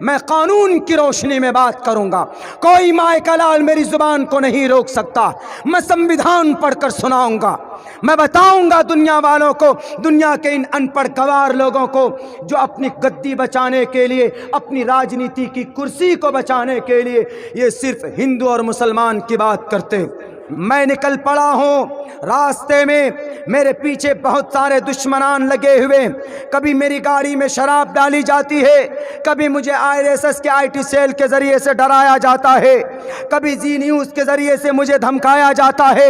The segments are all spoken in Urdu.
میں قانون کی روشنی میں بات کروں گا، کوئی مائے کا لال میری زبان کو نہیں روک سکتا۔ میں سنویدھان پڑھ کر سناؤں گا، میں بتاؤں گا دنیا والوں کو، دنیا کے ان ان پڑھ گوار لوگوں کو جو اپنی گدی بچانے کے لیے، اپنی راجنیتی کی کرسی کو بچانے کے لیے یہ صرف ہندو اور مسلمان کی بات کرتے۔ میں نکل پڑا ہوں، راستے میں میرے پیچھے بہت سارے دشمنان لگے ہوئے، کبھی میری گاڑی میں شراب ڈالی جاتی ہے، کبھی مجھے IRSS کے IT سیل کے ذریعے سے ڈرایا جاتا ہے، کبھی زی نیوز کے ذریعے سے مجھے دھمکایا جاتا ہے۔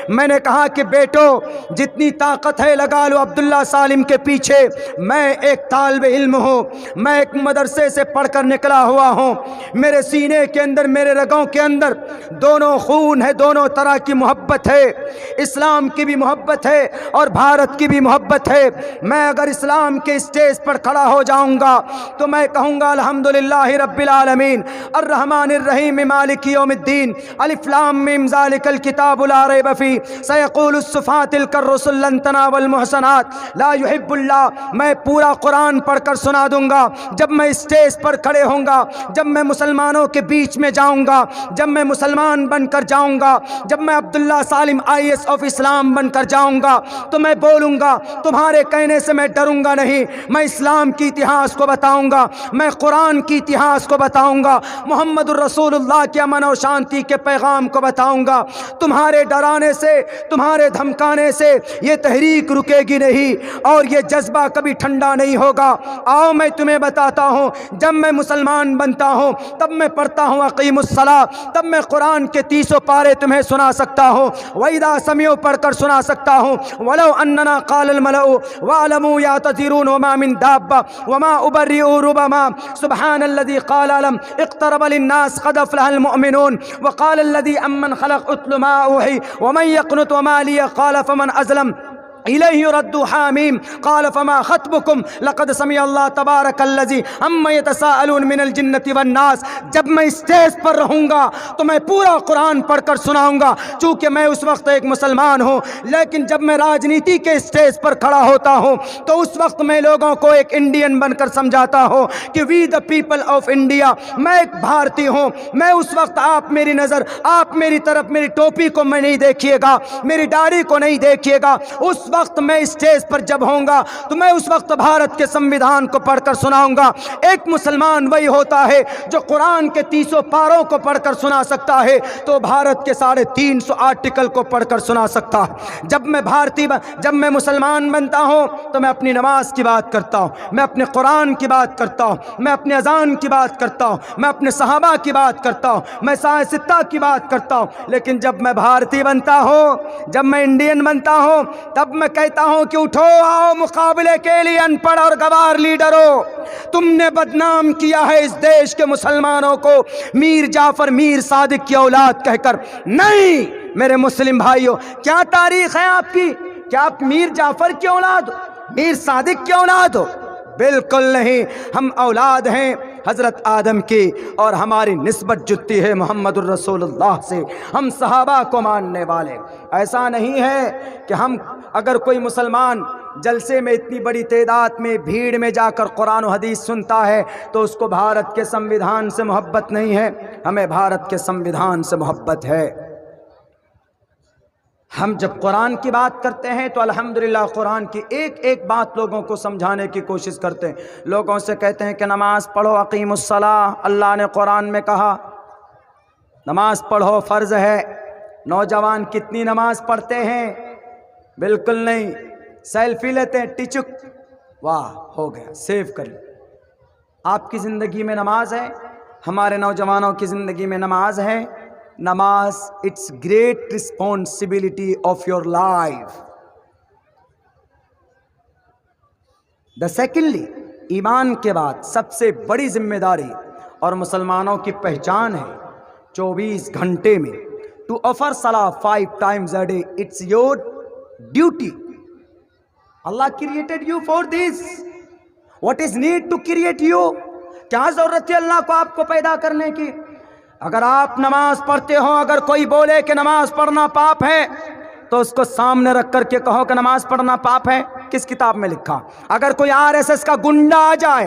میں نے کہا کہ بیٹو جتنی طاقت ہے لگا لو عبداللہ سالم کے پیچھے، میں ایک طالب علم ہوں، میں ایک مدرسے سے پڑھ کر نکلا ہوا ہوں، میرے سینے کے اندر، میرے رگوں کے اندر دونوں خون ہے، دونوں طرح کی محبت ہے، اسلام کی بھی محبت ہے اور بھارت کی بھی محبت ہے۔ میں اگر اسلام کے اسٹیج پر کھڑا ہو جاؤں گا تو میں کہوں گا الحمدللہ رب العالمین الرحمن الرحیم مالک یوم الدین الف لام میم ذالک الکتاب لا ریب فیہ سیقول الصفات تلک الرسل لن تنالوا المحسنات لا یحب اللہ۔ میں پورا قرآن پڑھ کر سنا دوں گا جب میں اسٹیج پر کھڑے ہوں گا، جب میں مسلمانوں کے بیچ میں جاؤں گا، جب میں مسلمان بن کر جاؤں گا، جب میں عبداللہ سالم IAS آف اسلام بن کر جاؤں گا تو میں بولوں گا، تمہارے کہنے سے میں ڈروں گا نہیں، میں اسلام کی اتہاس کو بتاؤں گا، میں قرآن کی اتہاس کو بتاؤں گا، محمد الرسول اللہ کے امن و شانتی کے پیغام کو بتاؤں گا۔ تمہارے ڈرانے سے، تمہارے دھمکانے سے یہ تحریک رکے گی نہیں اور یہ جذبہ کبھی ٹھنڈا نہیں ہوگا۔ آؤ میں تمہیں بتاتا ہوں، جب میں مسلمان بنتا ہوں تب میں پڑھتا ہوں اقیم الصلاۃ، تب میں قرآن کے 30 پارے تمہیں سنا سکتا ہوں، وَإِذَا سَمِعُوا پڑھ کر سنا سکتا ہوں، وَلَوْ أَنَّنَا قَالَ الْمَلَأُ وَاعْلَمُوا يَعْتَذِرُونَ وَمَا مِن دَابَّةٍ وَمَا أُبَرِّئُ رُبَمَا سُبْحَانَ الَّذِي قَالَ لَمْ اقْتَرَبَ لِلنَّاسِ قَدْ أَفْلَحَ الْمُؤْمِنُونَ وَقَالَ الَّذِي أَمَّنْ خَلَقَ أُتْلُ مَا أُوحِيَ وَمَن يَقْنُتُ وَمَا لِيَ قَالَ فَمَنْ أَظْلَمُ إليه رد حاميم قال فما خطبكم لقد سمع الله تبارك الذي عما يتساءلون من الجنة والناس۔ جب میں اسٹیج پر رہوں گا تو میں پورا قرآن پڑھ کر سناؤں گا، چونکہ میں اس وقت ایک مسلمان ہوں، لیکن جب میں راجنیتی کے اسٹیج پر کھڑا ہوتا ہوں تو اس وقت میں لوگوں کو ایک انڈین بن کر سمجھاتا ہوں کہ وی دا پیپل آف انڈیا، میں ایک بھارتی ہوں۔ میں اس وقت آپ میری نظر، آپ میری طرف، میری ٹوپی کو میں نہیں دیکھیے گا، میری داڑھی کو نہیں دیکھیے گا، اس وقت میں اسٹیج پر جب ہوں گا تو میں اس وقت بھارت کے سنویدھان کو پڑھ کر سناؤں گا۔ ایک مسلمان وہی ہوتا ہے جو قرآن کے 30 پاروں کو پڑھ کر سنا سکتا ہے تو بھارت کے 350 آرٹیکل کو پڑھ کر سنا سکتا ہے۔ جب میں مسلمان بنتا ہوں تو میں اپنی نماز کی بات کرتا ہوں، میں اپنے قرآن کی بات کرتا ہوں، میں اپنے اذان کی بات کرتا ہوں، میں اپنے صحابہ کی بات کرتا ہوں، میں سائے ستہ کی بات کرتا ہوں۔ لیکن جب میں بھارتی بنتا ہوں، جب میں انڈین بنتا ہوں، تب میں کہتا ہوں کہ اٹھو آؤ مقابلے کے لیے ان پڑھ اور گوار لیڈروں، تم نے بدنام کیا ہے اس دیش کے مسلمانوں کو میر جعفر میر صادق کی اولاد کہہ کر۔ نہیں میرے مسلم بھائیوں، کیا تاریخ ہے آپ کی؟ کیا آپ میر جعفر کی اولاد ہو، میر صادق کی اولاد ہو؟ بالکل نہیں، ہم اولاد ہیں حضرت آدم کی اور ہماری نسبت جتتی ہے محمد الرسول اللہ سے، ہم صحابہ کو ماننے والے۔ ایسا نہیں ہے کہ ہم اگر کوئی مسلمان جلسے میں اتنی بڑی تعداد میں بھیڑ میں جا کر قرآن و حدیث سنتا ہے تو اس کو بھارت کے سنویدھان سے محبت نہیں ہے، ہمیں بھارت کے سنویدھان سے محبت ہے۔ ہم جب قرآن کی بات کرتے ہیں تو الحمدللہ قرآن کی ایک ایک بات لوگوں کو سمجھانے کی کوشش کرتے ہیں، لوگوں سے کہتے ہیں کہ نماز پڑھو اقیم الصلاۃ، اللہ نے قرآن میں کہا نماز پڑھو فرض ہے۔ نوجوان کتنی نماز پڑھتے ہیں؟ بالکل نہیں، سیلفی لیتے ہیں، ٹچک، واہ ہو گیا، سیو کر لیں۔ آپ کی زندگی میں نماز ہے، ہمارے نوجوانوں کی زندگی میں نماز ہے۔ نماز it's great responsibility of your life. The secondly, ایمان کے بعد سب سے بڑی ذمہ داری اور مسلمانوں کی پہچان ہے 24 گھنٹے میں ٹو آفر صلاح 5 times a day. It's your duty. Allah created you for this. What is need to create you? کیا ضرورت ہے اللہ کو آپ کو پیدا کرنے کی؟ اگر آپ نماز پڑھتے ہو، اگر کوئی بولے کہ نماز پڑھنا پاپ ہے تو اس کو سامنے رکھ کر کے کہو کہ نماز پڑھنا پاپ ہے، کس کتاب میں لکھا؟ اگر کوئی RSS کا گنڈا آ جائے،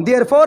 Therefore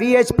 VHP,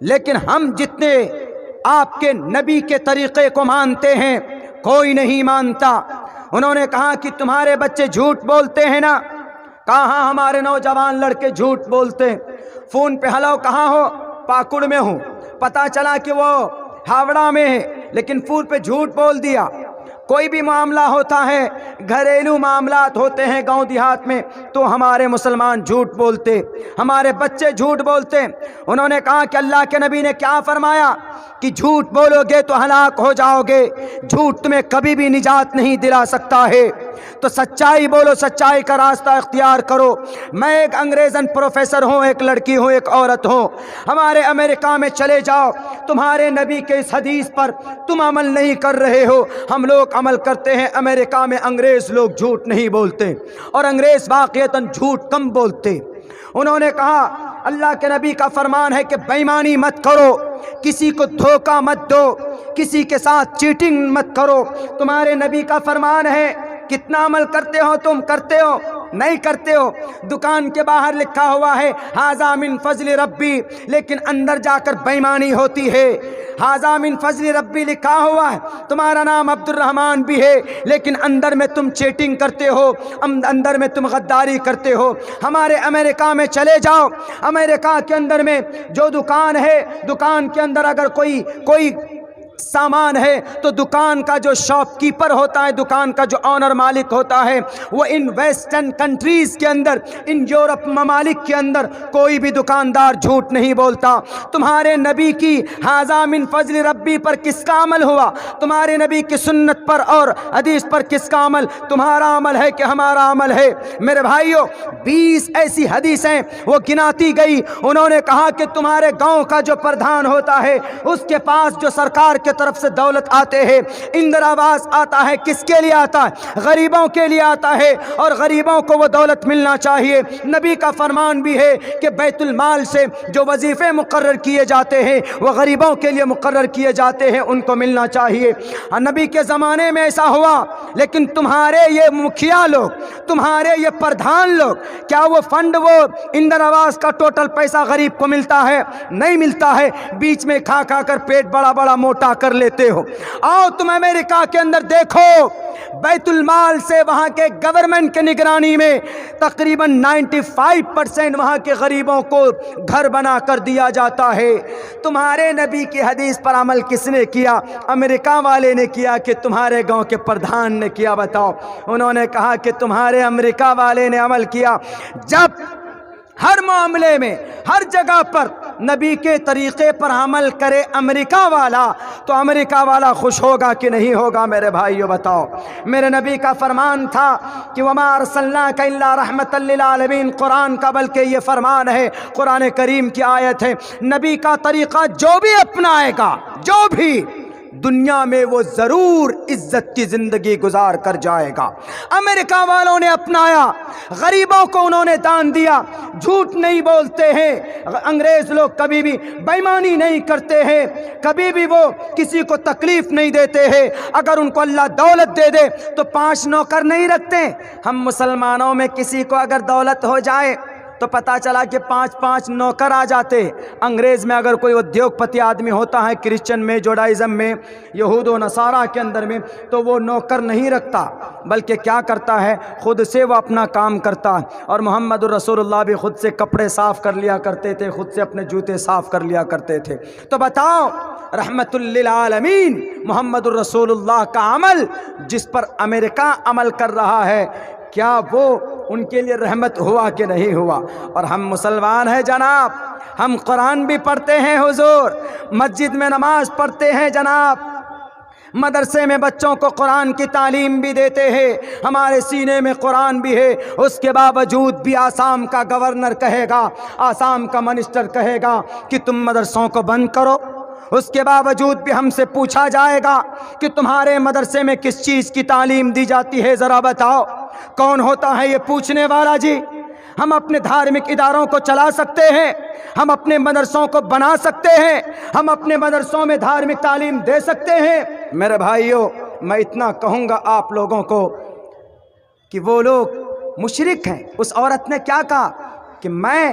لیکن ہم جتنے آپ کے نبی کے طریقے کو مانتے ہیں کوئی نہیں مانتا۔ انہوں نے کہا کہ تمہارے بچے جھوٹ بولتے ہیں نا؟ کہا ہاں ہمارے نوجوان لڑکے جھوٹ بولتے۔ فون پہ ہلو کہاں ہو؟ پاکڑ میں ہوں۔ پتا چلا کہ وہ ہاوڑا میں ہے، لیکن فون پہ جھوٹ بول دیا۔ کوئی بھی معاملہ ہوتا ہے، گھریلو معاملات ہوتے ہیں گاؤں دیہات میں، تو ہمارے مسلمان جھوٹ بولتے، ہمارے بچے جھوٹ بولتے۔ انہوں نے کہا کہ اللہ کے نبی نے کیا فرمایا کہ جھوٹ بولو گے تو ہلاک ہو جاؤ گے، جھوٹ تمہیں کبھی بھی نجات نہیں دلا سکتا ہے، تو سچائی بولو، سچائی کا راستہ اختیار کرو۔ میں ایک انگریزن پروفیسر ہوں، ایک لڑکی ہوں، ایک عورت ہوں، ہمارے امریکہ میں چلے جاؤ، تمہارے نبی کے اس حدیث پر تم عمل نہیں کر رہے ہو، ہم لوگ عمل کرتے ہیں۔ امریکہ میں انگریز لوگ جھوٹ نہیں بولتے، اور انگریز واقعتاً جھوٹ کم بولتے۔ انہوں نے کہا اللہ کے نبی کا فرمان ہے کہ بے ایمانی مت کرو، کسی کو دھوکہ مت دو، کسی کے ساتھ چیٹنگ مت کرو۔ تمہارے نبی کا فرمان ہے، کتنا عمل کرتے ہو تم؟ کرتے ہو؟ نہیں کرتے ہو؟ دکان کے باہر لکھا ہوا ہے ھذا من فضل ربی، لیکن اندر جا کر بے ایمانی ہوتی ہے۔ ھذا من فضل ربی لکھا ہوا ہے، تمہارا نام عبد الرحمن بھی ہے، لیکن اندر میں تم چیٹنگ کرتے ہو، اندر میں تم غداری کرتے ہو۔ ہمارے امریکہ میں چلے جاؤ، امریکہ کے اندر میں جو دکان ہے، دکان کے اندر اگر کوئی سامان ہے تو دکان کا جو شاپ کیپر ہوتا ہے، دکان کا جو آنر مالک ہوتا ہے، وہ ان ویسٹرن کنٹریز کے اندر، ان یورپ ممالک کے اندر کوئی بھی دکاندار جھوٹ نہیں بولتا۔ تمہارے نبی کی ھذا من فضل ربی پر کس کا عمل ہوا؟ تمہارے نبی کی سنت پر اور حدیث پر کس کا عمل؟ تمہارا عمل ہے کہ ہمارا عمل ہے؟ میرے بھائیوں، 20 ایسی حدیثیں وہ گناتی گئی۔ انہوں نے کہا کہ تمہارے گاؤں کا جو پردھان ہوتا ہے، اس کے پاس جو سرکار کی طرف سے دولت آتے ہیں، اندر آواز آتا ہے، کس کے لیے آتا ہے؟ غریبوں کے لیے آتا ہے، اور غریبوں کو وہ دولت ملنا چاہیے۔ نبی کا فرمان بھی ہے کہ بیت المال سے جو وظیفے مقرر کیے جاتے ہیں وہ غریبوں کے لیے مقرر کیے جاتے ہیں، ان کو ملنا چاہیے۔ نبی کے زمانے میں ایسا ہوا، لیکن تمہارے یہ مکھیا لوگ، تمہارے یہ پردھان لوگ، کیا وہ فنڈ، وہ اندر آواز کا ٹوٹل پیسہ غریب کو ملتا ہے؟ نہیں ملتا ہے، بیچ میں کھا کھا کر پیٹ بڑا بڑا موٹا کر لیتے ہو۔ آؤ تم امریکہ کے اندر دیکھو، بیت المال سے وہاں کے گورنمنٹ کے نگرانی میں تقریباً 95% وہاں کے غریبوں کو گھر بنا کر دیا جاتا ہے۔ تمہارے نبی کی حدیث پر عمل کس نے کیا؟ امریکہ والے نے کیا کہ تمہارے گاؤں کے پردھان نے کیا؟ بتاؤ۔ انہوں نے کہا کہ تمہارے امریکہ والے نے عمل کیا۔ جب ہر معاملے میں، ہر جگہ پر نبی کے طریقے پر عمل کرے امریکہ والا، تو امریکہ والا خوش ہوگا کہ نہیں ہوگا؟ میرے بھائیو بتاؤ۔ میرے نبی کا فرمان تھا کہ وما ارسلناک الا رحمۃ للعالمین، قرآن کا بلکہ یہ فرمان ہے، قرآن کریم کی آیت ہے، نبی کا طریقہ جو بھی اپنائے گا، جو بھی، دنیا میں وہ ضرور عزت کی زندگی گزار کر جائے گا۔ امریکہ والوں نے اپنایا، غریبوں کو انہوں نے دان دیا، جھوٹ نہیں بولتے ہیں۔ انگریز لوگ کبھی بھی بے ایمانی نہیں کرتے ہیں، کبھی بھی وہ کسی کو تکلیف نہیں دیتے ہیں۔ اگر ان کو اللہ دولت دے دے تو 5 نوکر نہیں رکھتے۔ ہم مسلمانوں میں کسی کو اگر دولت ہو جائے تو پتہ چلا کہ 5 نوکر آ جاتے۔ انگریز میں اگر کوئی ادیوگ پتی آدمی ہوتا ہے، کرسچن میں، جوڈائزم میں، یہود و نصارہ کے اندر میں، تو وہ نوکر نہیں رکھتا، بلکہ کیا کرتا ہے؟ خود سے وہ اپنا کام کرتا ہے۔ اور محمد الرسول اللہ بھی خود سے کپڑے صاف کر لیا کرتے تھے، خود سے اپنے جوتے صاف کر لیا کرتے تھے۔ تو بتاؤ، رحمت للعالمین محمد الرسول اللہ کا عمل جس پر امریکہ عمل کر رہا ہے، کیا وہ ان کے لیے رحمت ہوا کہ نہیں ہوا؟ اور ہم مسلمان ہیں جناب، ہم قرآن بھی پڑھتے ہیں حضور، مسجد میں نماز پڑھتے ہیں جناب، مدرسے میں بچوں کو قرآن کی تعلیم بھی دیتے ہیں، ہمارے سینے میں قرآن بھی ہے۔ اس کے باوجود بھی آسام کا گورنر کہے گا، آسام کا منسٹر کہے گا کہ تم مدرسوں کو بند کرو۔ اس کے باوجود بھی ہم سے پوچھا جائے گا کہ تمہارے مدرسے میں کس چیز کی تعلیم دی جاتی ہے، ذرا بتاؤ۔ کون ہوتا ہے یہ پوچھنے والا جی؟ ہم اپنے دھارمک اداروں کو چلا سکتے ہیں، ہم اپنے مدرسوں کو بنا سکتے ہیں، ہم اپنے مدرسوں میں دھارمک تعلیم دے سکتے ہیں۔ میرے بھائیوں، میں اتنا کہوں گا آپ لوگوں کو کہ وہ لوگ مشرک ہیں۔ اس عورت نے کیا کہا کہ میں